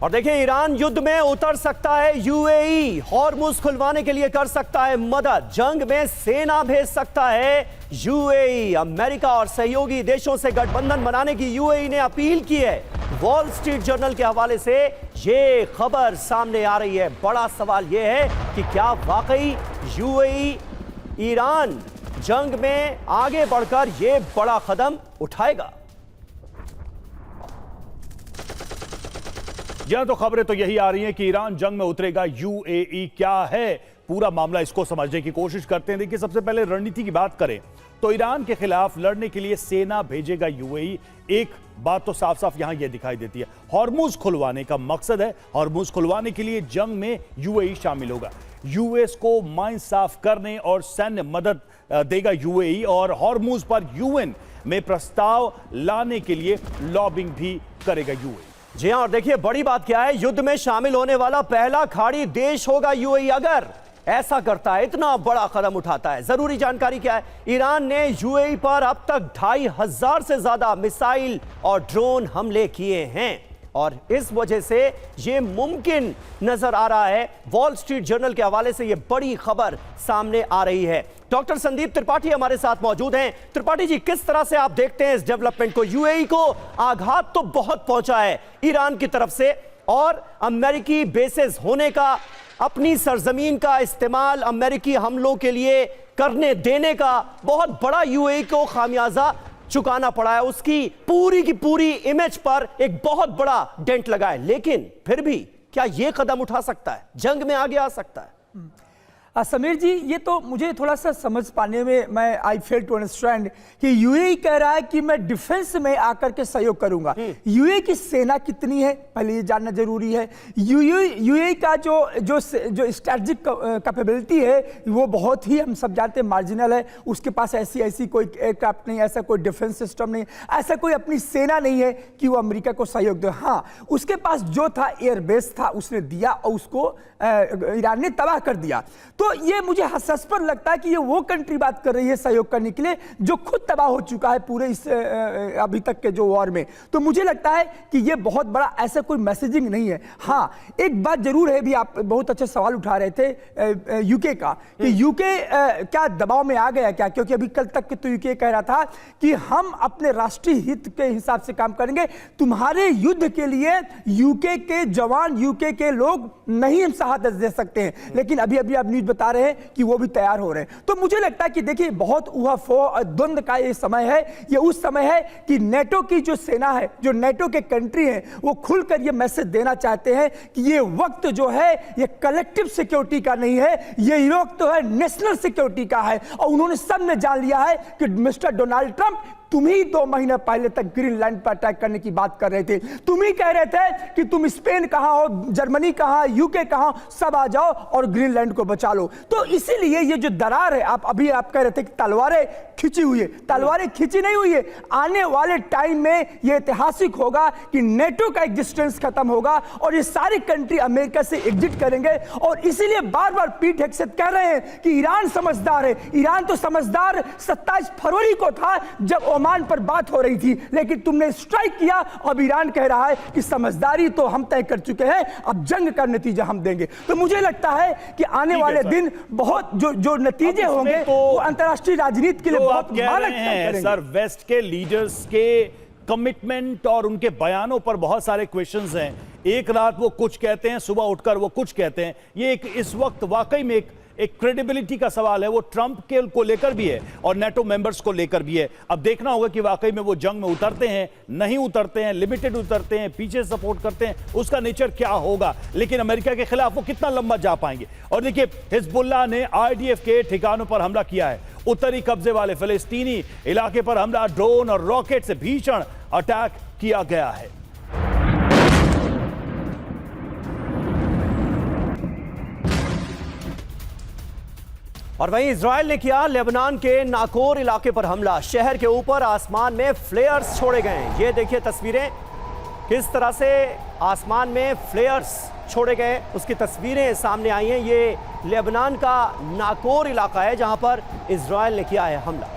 और देखिए, ईरान युद्ध में उतर सकता है, यूएई हॉर्मुज खुलवाने के लिए कर सकता है मदद, जंग में सेना भेज सकता है यूएई। अमेरिका और सहयोगी देशों से गठबंधन बनाने की यूएई ने अपील की है। वॉल स्ट्रीट जर्नल के हवाले से ये खबर सामने आ रही है। बड़ा सवाल यह है कि क्या वाकई यूएई ईरान जंग में आगे बढ़कर यह बड़ा कदम उठाएगा? यह तो खबरें तो यही आ रही हैं कि ईरान जंग में उतरेगा। यूएई क्या है पूरा मामला, इसको समझने की कोशिश करते हैं। देखिए, सबसे पहले रणनीति की बात करें तो ईरान के खिलाफ लड़ने के लिए सेना भेजेगा यूएई। एक बात तो साफ साफ यहां यह दिखाई देती है, हॉर्मुज खुलवाने का मकसद है। हॉर्मुज खुलवाने के लिए जंग में यूएई शामिल होगा। यूएस को माइन साफ करने और सैन्य मदद देगा यूएई, और हॉर्मुज पर यूएन में प्रस्ताव लाने के लिए लॉबिंग भी करेगा यूएई। जी हां, और देखिए बड़ी बात क्या है, युद्ध में शामिल होने वाला पहला खाड़ी देश होगा यूएई। अगर ऐसा करता है, इतना बड़ा कदम उठाता है। जरूरी जानकारी क्या है, ईरान ने यूएई पर अब तक 2500 से ज्यादा मिसाइल और ड्रोन हमले किए हैं, और इस वजह से यह मुमकिन नजर आ रहा है। वॉल स्ट्रीट जर्नल के हवाले से यह बड़ी खबर सामने आ रही है। डॉक्टर संदीप त्रिपाठी हमारे साथ मौजूद हैं। त्रिपाठी जी, किस तरह से आप देखते हैं इस डेवलपमेंट को? यूएई को आघात तो बहुत पहुंचा है ईरान की तरफ से, और अमेरिकी बेसेस होने का, अपनी सरजमीन का इस्तेमाल अमेरिकी हमलों के लिए करने देने का बहुत बड़ा यूएई को खामियाजा चुकाना पड़ा है। उसकी पूरी की पूरी इमेज पर एक बहुत बड़ा डेंट लगा है। लेकिन फिर भी क्या यह कदम उठा सकता है, जंग में आगे आ सकता है? समीर जी, ये तो मुझे थोड़ा सा समझ पाने में मैं आई फेल टू अंडरस्टैंड कि यूएई कह रहा है कि मैं डिफेंस में आकर के सहयोग करूंगा। यूएई की सेना कितनी है पहले ये जानना जरूरी है। यूएई का जो स्ट्रेटजिक कैपेबिलिटी है वो बहुत ही, हम सब जानते हैं, मार्जिनल है। उसके पास ऐसी कोई एयरक्राफ्ट नहीं, ऐसा कोई डिफेंस सिस्टम नहीं, ऐसा कोई अपनी सेना नहीं है कि वो अमेरिका को सहयोग दे। हाँ, उसके पास जो था एयरबेस था, उसने दिया और उसको ईरान ने तबाह कर दिया। तो ये मुझे हास्यास्पद लगता है कि ये वो कंट्री बात कर रही है सहयोग करने के लिए जो खुद तबाह हो चुका है पूरे इस अभी तक के जो वॉर में। तो मुझे लगता है कि ये बहुत बड़ा ऐसा कोई मैसेजिंग नहीं है। हाँ, एक बात जरूर है, भी आप बहुत अच्छे सवाल उठा रहे थे यूके का, कि यूके क्या दबाव में आ गया क्या? क्योंकि अभी कल तक के तो यूके कह रहा था कि हम अपने राष्ट्रीय हित के हिसाब से काम करेंगे, तुम्हारे युद्ध के लिए यूके के जवान, यूके के लोग नहीं हम शहादत दे सकते हैं। लेकिन अभी आप न्यूज बता रहे हैं कि वो भी तैयार हो रहे हैं। तो मुझे लगता है कि देखिए, बहुत द्वंद का ये समय है। ये उस समय है कि नेटो की जो सेना है, जो नेटो के कंट्री है, वो खुलकर ये मैसेज देना चाहते हैं कि ये वक्त जो है ये कलेक्टिव सिक्योरिटी का नहीं है, ये वक्त तो है नेशनल सिक्योरिटी का है। और उन्होंने सब ने जान लिया है कि मिस्टर डोनाल्ड ट्रंप, तुम ही 2 महीने पहले तक ग्रीनलैंड पर अटैक करने की बात कर रहे थे। तुम ही कह रहे थे कि तुम स्पेन कहां हो, जर्मनी कहां, यूके कहां, सब आ जाओ और ग्रीनलैंड को बचा लो। तो इसीलिए ये जो दरार है, आप कह रहे थे कि तलवारें खिंची हुई है, तलवारें खिंची नहीं हुई है। आने वाले टाइम में ये ऐतिहासिक होगा कि नेटो का एग्जिस्टेंस खत्म होगा और ये सारी कंट्री अमेरिका से एग्जिट करेंगे। और इसीलिए बार बार पीठ हेगसेथ कह रहे हैं कि ईरान समझदार है। ईरान तो समझदार 27 फरवरी को था जब ओमान पर बात हो रही थी, लेकिन तुमने स्ट्राइक किया। अब ईरान कह रहा है कि समझदारी तो हम तय कर चुके हैं, अब जंग का नतीजा हम देंगे। तो मुझे लगता है कि आने वाले दिन बहुत जो नतीजे होंगे वो अंतर्राष्ट्रीय राजनीति के लिए बहुत मानक करेंगे। सर, वेस्ट के लीडर्स के कमिटमेंट और उनके बयानों पर बहुत सारे क्वेश्चंस हैं। एक रात वो कुछ कहते हैं, सुबह उठकर वो कुछ कहते हैं। ये इस वक्त वाकई में एक क्रेडिबिलिटी का सवाल है। वो ट्रंप के को लेकर भी है और नेटो मेंबर्स को लेकर भी है। अब देखना होगा कि वाकई में वो जंग में उतरते हैं, नहीं उतरते हैं, लिमिटेड उतरते हैं, पीछे सपोर्ट करते हैं, उसका नेचर क्या होगा। लेकिन अमेरिका के खिलाफ वो कितना लंबा जा पाएंगे। और देखिए, हिजबुल्लाह ने आईडीएफ के ठिकानों पर हमला किया है। उत्तरी कब्जे वाले फिलिस्तीनी इलाके पर हमला, ड्रोन और रॉकेट से भीषण अटैक किया गया है। और वहीं इजराइल ने किया लेबनान के नाकोर इलाके पर हमला। शहर के ऊपर आसमान में फ्लेयर्स छोड़े गए। ये देखिए तस्वीरें, किस तरह से आसमान में फ्लेयर्स छोड़े गए, उसकी तस्वीरें सामने आई हैं। ये लेबनान का नाकोर इलाका है जहां पर इजराइल ने किया है हमला।